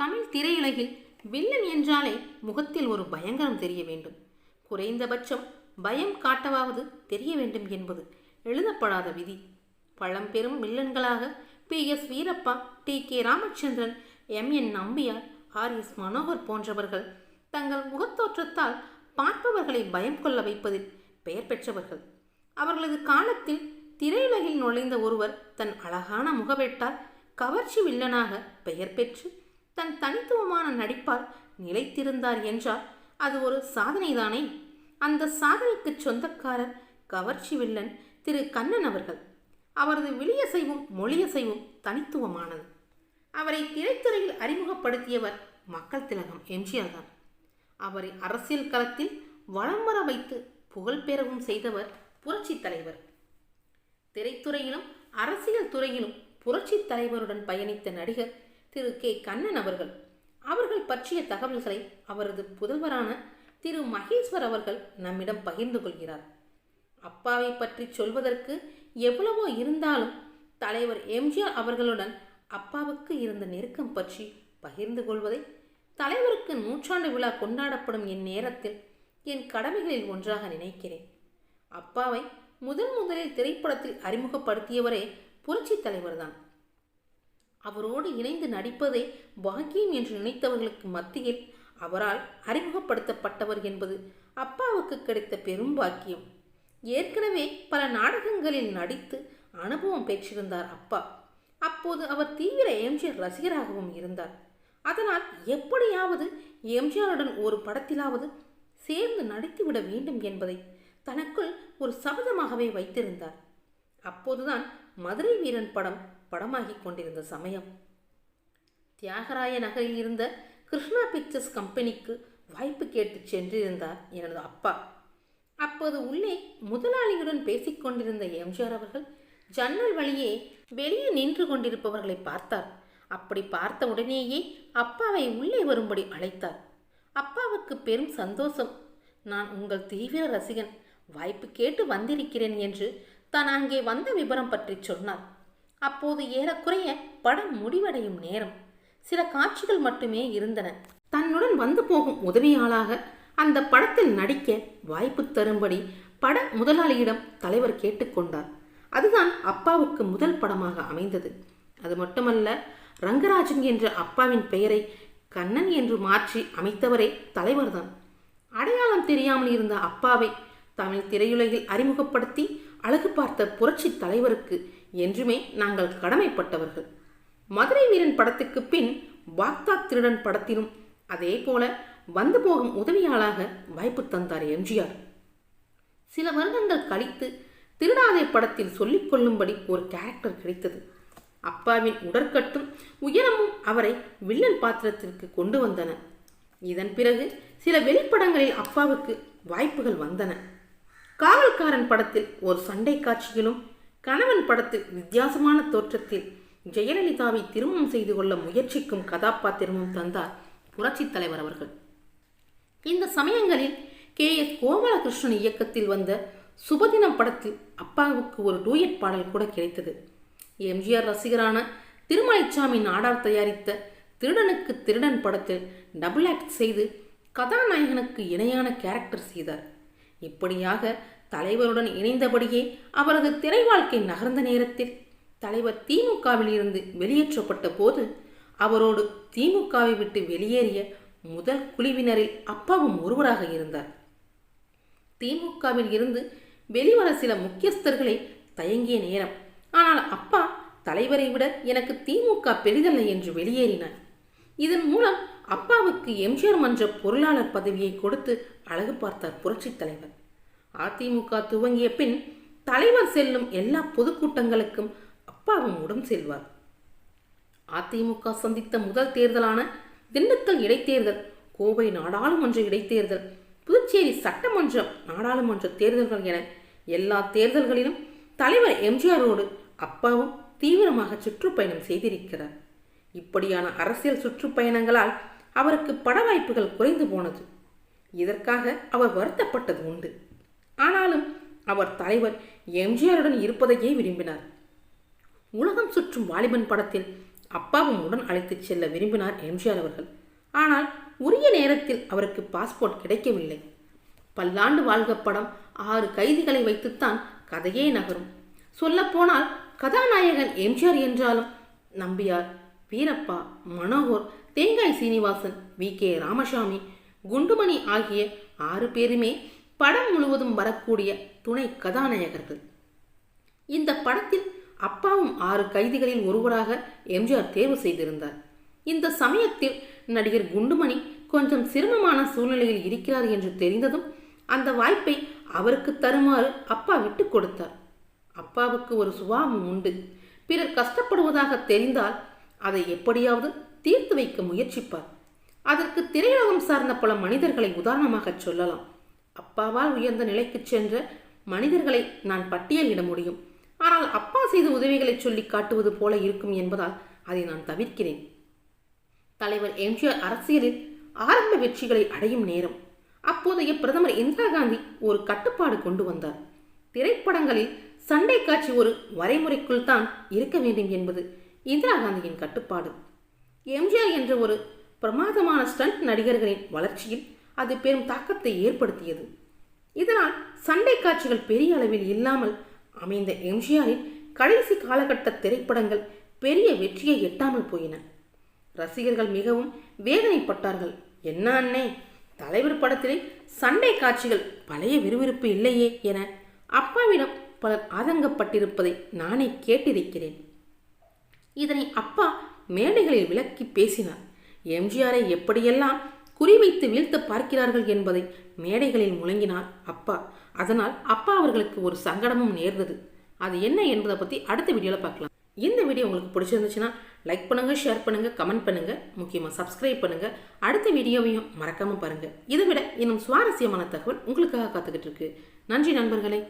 தமிழ் திரையுலகில் வில்லன் என்றாலே முகத்தில் ஒரு பயங்கரம் தெரிய வேண்டும். குறைந்தபட்சம் பயம் காட்டவாவது தெரிய வேண்டும் என்பது எழுதப்படாத விதி. பழம்பெரும் வில்லன்களாக PS Veerappa, TK Ramachandran, MN Nambiar, RS Manohar போன்றவர்கள் தங்கள் முகத்தோற்றத்தால் பார்ப்பவர்களை பயம் கொள்ள வைப்பதில் பெயர் பெற்றவர்கள். அவர்களது காலத்தில் திரையுலகில் நுழைந்த ஒருவர் தன் அழகான முகவெட்டால் கவர்ச்சி வில்லனாக பெயர் பெற்று தன் தனித்துவமான நடிப்பால் நிலைத்திருந்தார் என்றால் அது ஒரு சாதனைதானே. அந்த சாதனைக்கு சொந்தக்காரர் கவர்ச்சி வில்லன் திரு கண்ணன் அவர்கள். அவரது விழியசைவும் மொழியசைவும் தனித்துவமானது. அவரை திரைத்துறையில் அறிமுகப்படுத்தியவர் மக்கள் திலகம் எம்ஜிஆர் தான். அவரை அரசியல் களத்தில் வலம் வர வைத்து புகழ் பெறவும் செய்தவர் புரட்சி தலைவர். திரைத்துறையிலும் அரசியல் துறையிலும் புரட்சி தலைவருடன் பயணித்த நடிகர் திரு கண்ணன் அவர்கள் பற்றிய தகவல்களை அவரது புதல்வரான திரு மகேஸ்வர் அவர்கள் நம்மிடம் பகிர்ந்து கொள்கிறார். அப்பாவை பற்றி சொல்வதற்கு எவ்வளவோ இருந்தாலும் தலைவர் எம்ஜிஆர் அவர்களுடன் அப்பாவுக்கு இருந்த நெருக்கம் பற்றி பகிர்ந்து கொள்வதை தலைவருக்கு 100ஆண்டு விழா கொண்டாடப்படும் இந்நேரத்தில் என் கடமைகளில் ஒன்றாக நினைக்கிறேன். அப்பாவை முதலில் திரைப்படத்தில் அறிமுகப்படுத்தியவரே புரட்சி தலைவர்தான். அவரோடு இணைந்து நடிப்பதே பாக்கியம் என்று நினைத்தவர்களுக்கு மத்தியில் அவரால் அறிமுகப்படுத்தப்பட்டவர் என்பது அப்பாவுக்கு கிடைத்த பெரும் பாக்கியம். ஏற்கனவே பல நாடகங்களில் நடித்து அனுபவம் பெற்றிருந்தார் அப்பா. அப்போது அவர் தீவிர எம்ஜிஆர் ரசிகராகவும் இருந்தார். அதனால் எப்படியாவது எம்ஜிஆருடன் ஒரு படத்திலாவது சேர்ந்து நடித்துவிட வேண்டும் என்பதை தனக்குள் ஒரு சபதமாகவே வைத்திருந்தார். அப்போதுதான் மதுரை வீரன் படமாகிக் கொண்டிருந்த சமயம். தியாகராய நகரில் இருந்த கிருஷ்ணா பிக்சர்ஸ் கம்பெனிக்கு வாய்ப்பு கேட்டு சென்றிருந்தார் எனது அப்பா. அப்போது உள்ளே முதலாளியுடன் பேசிக்கொண்டிருந்த எம்ஜிஆர் அவர்கள் ஜன்னல் வழியே வெளியே நின்று கொண்டிருப்பவர்களை பார்த்தார். அப்படி பார்த்த உடனேயே அப்பாவை உள்ளே வரும்படி அழைத்தார். அப்பாவுக்கு பெரும் சந்தோஷம். நான் உங்கள் தீவிர ரசிகன், வாய்ப்பு கேட்டு வந்திருக்கிறேன் என்று தான் அங்கே வந்த விபரம் பற்றி சொன்னார். அப்போது ஏறக்குறைய படம் முடிவடையும் நேரம். சில காட்சிகள் மட்டுமே இருந்தன. தன்னுடன் வந்து போகும் உதவியாளாக அந்த படத்தில் நடிக்க வாய்ப்பு தரும்படி பட முதலாளியிடம் தலைவர் கேட்டுக்கொண்டார். அதுதான் அப்பாவுக்கு முதல் படமாக அமைந்தது. அது மட்டுமல்ல, ரங்கராஜன் என்ற அப்பாவின் பெயரை கண்ணன் என்று மாற்றி அமைத்தவரே தலைவர்தான். அடையாளம் தெரியாமல் இருந்த அப்பாவை தமிழ் திரையுலகில் அறிமுகப்படுத்தி அழகு பார்த்த புரட்சி தலைவருக்கு என்றுமே நாங்கள் கடமைப்பட்டவர்கள். மதுரை வீரன் படத்துக்கு பின் பாக்தாத் திருடன் படத்திலும் அதே போல வந்து போகும் உதவியாளாக வாய்ப்பு தந்தார் எம்ஜிஆர். சில வருடங்கள் கழித்து திருடாதே படத்தில் சொல்லிக் கொள்ளும்படி ஒரு கேரக்டர் கிடைத்தது. அப்பாவின் உடற்கட்டும் உயரமும் அவரை வில்லன் பாத்திரத்திற்கு கொண்டு வந்தன. இதன் பிறகு சில வெளிப்படங்களில் அப்பாவுக்கு வாய்ப்புகள் வந்தன. காவல்காரன் படத்தில் ஒரு சண்டை காட்சியிலும், கணவன் படத்தில் வித்தியாசமான தோற்றத்தில் ஜெயலலிதாவை திருமணம் செய்து கொள்ள முயற்சிக்கும் கதாபாத்திரமும் தந்தார் புரட்சி தலைவர் அவர்கள். இந்த சமயங்களில் KS கோபாலகிருஷ்ணன் இயக்கத்தில் வந்த சுபதினம் படத்தில் அப்பாவுக்கு ஒரு டூயட் பாடல் கூட கிடைத்தது. எம்ஜிஆர் ரசிகரான திருமலைச்சாமி நாடார் தயாரித்த திருடனுக்கு திருடன் படத்தில் டபுள் ஆக்ட் செய்து கதாநாயகனுக்கு இணையான கேரக்டர் செய்தார். இப்படியாக தலைவருடன் இணைந்தபடியே அவரது திரை வாழ்க்கை நகர்ந்த நேரத்தில் தலைவர் திமுகவில் இருந்து வெளியேற்றப்பட்ட போது அவரோடு திமுகவை விட்டு வெளியேறிய முதல் குழுவினரில் அப்பாவும் ஒருவராக இருந்தார். திமுகவில் இருந்து வெளிவர சில முக்கியஸ்தர்களை தயங்கிய நேரம். ஆனால் அப்பா தலைவரை விட எனக்கு திமுக பெரிதல்ல என்று வெளியேறினார். இதன் மூலம் அப்பாவுக்கு எம்ஜிஆர் மன்ற பொருளாளர் பதவியை கொடுத்து அழகு பார்த்தார் புரட்சி தலைவர். அதிமுக துவங்கிய பின் தலைவர் செல்லும் எல்லா பொதுக்கூட்டங்களுக்கும் அப்பாவும் உடன் செல்வார். அதிமுக சந்தித்த முதல் தேர்தலான திண்டுக்கல் இடைத்தேர்தல், கோவை நாடாளுமன்ற இடைத்தேர்தல், புதுச்சேரி சட்டமன்ற நாடாளுமன்ற தேர்தல்கள் என எல்லா தேர்தல்களிலும் தலைவர் எம்ஜிஆரோடு அப்பாவும் தீவிரமாக சுற்றுப்பயணம் செய்திருக்கிறார். இப்படியான அரசியல் சுற்றுப்பயணங்களால் அவருக்கு பட வாய்ப்புகள் குறைந்து போனது. இதற்காக அவர் வருத்தப்பட்டது உண்டு. ஆனாலும் அவர் தலைவர் எம்ஜிஆருடன் இருப்பதையே விரும்பினார். உலகம் சுற்றும் வாலிபன் படத்தில் அப்பாவும் உடன் அழைத்துச் செல்ல விரும்பினார் எம்ஜிஆர் அவர்கள். ஆனால் உரிய நேரத்தில் அவருக்கு பாஸ்போர்ட் கிடைக்கவில்லை. பல்லாண்டு வாழ்க படம் 6 கைதிகளை வைத்துத்தான் கதையே நகரும். சொல்லப்போனால் கதாநாயகன் எம்ஜிஆர் என்றாலும் நம்பியார், வீரப்பா, மனோகர், தேங்காய் சீனிவாசன், வி.கே. ராமசாமி, குண்டுமணி ஆகிய 6 பேருமே படம் முழுவதும் வரக்கூடிய துணை கதாநாயகர்கள். இந்த படத்தில் அப்பாவும் 6 கைதிகளில் ஒருவராக எம்ஜிஆர் தேர்வு செய்திருந்தார். இந்த சமயத்தில் நடிகர் குண்டுமணி கொஞ்சம் சிரமமான சூழ்நிலையில் இருக்கிறார் என்று தெரிந்ததும் அந்த வாய்ப்பை அவருக்கு தருமாறு அப்பா விட்டு கொடுத்தார். அப்பாவுக்கு ஒரு சுபாவம் உண்டு. பிறர் கஷ்டப்படுவதாக தெரிந்தால் அதை எப்படியாவது தீர்த்து வைக்க முயற்சிப்பார். அதற்கு திரையுலகம் சார்ந்த பல மனிதர்களை உதாரணமாக சொல்லலாம். அப்பாவால் உயர்ந்த நிலைக்கு சென்ற மனிதர்களை நான் பட்டியலிட முடியும். ஆனால் அப்பா செய்த உதவிகளை சொல்லி காட்டுவது போல இருக்கும் என்பதால் அதை நான் தவிர்க்கிறேன். தலைவர் எம்ஜிஆர் அரசியலில் ஆரம்ப வெற்றிகளை அடையும் நேரம். அப்போதைய பிரதமர் இந்திரா காந்தி ஒரு கட்டுப்பாடு கொண்டு வந்தார். திரைப்படங்களில் சண்டை காட்சி ஒரு வரைமுறைக்குள் தான் இருக்க வேண்டும் என்பது இந்திரா காந்தியின் கட்டுப்பாடு. எம்ஜிஆர் என்ற ஒரு பிரமாதமான ஸ்டண்ட் நடிகர்களின் வளர்ச்சியில் அது பெரும் தாக்கத்தை ஏற்படுத்தியது. இதனால் சண்டை காட்சிகள் பெரிய அளவில் இல்லாமல் அமைந்த எம்ஜிஆரின் கடைசி காலகட்ட திரைப்படங்கள் பெரிய வெற்றியை எட்டாமல் போயின. ரசிகர்கள் மிகவும் வேதனைப்பட்டார்கள். என்ன அண்ணே, தலைவர் படத்திலே சண்டை காட்சிகள் பழைய விறுவிறுப்பு இல்லையே என அப்பாவிடம் பலர் ஆதங்கப்பட்டிருப்பதை நானே கேட்டிருக்கிறேன். இதனை அப்பா மேடைகளில் விளக்கி பேசினார். எம்ஜிஆரை எப்படியெல்லாம் குறிவைத்து வீழ்த்த பார்க்கிறார்கள் என்பதை மேடைகளில் முழங்கினார் அப்பா. அதனால் அப்பா அவர்களுக்கு ஒரு சங்கடமும் நேர்ந்தது. அது என்ன என்பதை பற்றி அடுத்த வீடியோவில் பார்க்கலாம். இந்த வீடியோ உங்களுக்கு பிடிச்சிருந்துச்சுன்னா லைக் பண்ணுங்கள், ஷேர் பண்ணுங்கள், கமெண்ட் பண்ணுங்கள், முக்கியமாக சப்ஸ்கிரைப் பண்ணுங்கள். அடுத்த வீடியோவையும் மறக்காமல் பாருங்கள். இதை விட இன்னும் சுவாரஸ்யமான தகவல் உங்களுக்காக காத்துக்கிட்டு இருக்கு. நன்றி நண்பர்களே.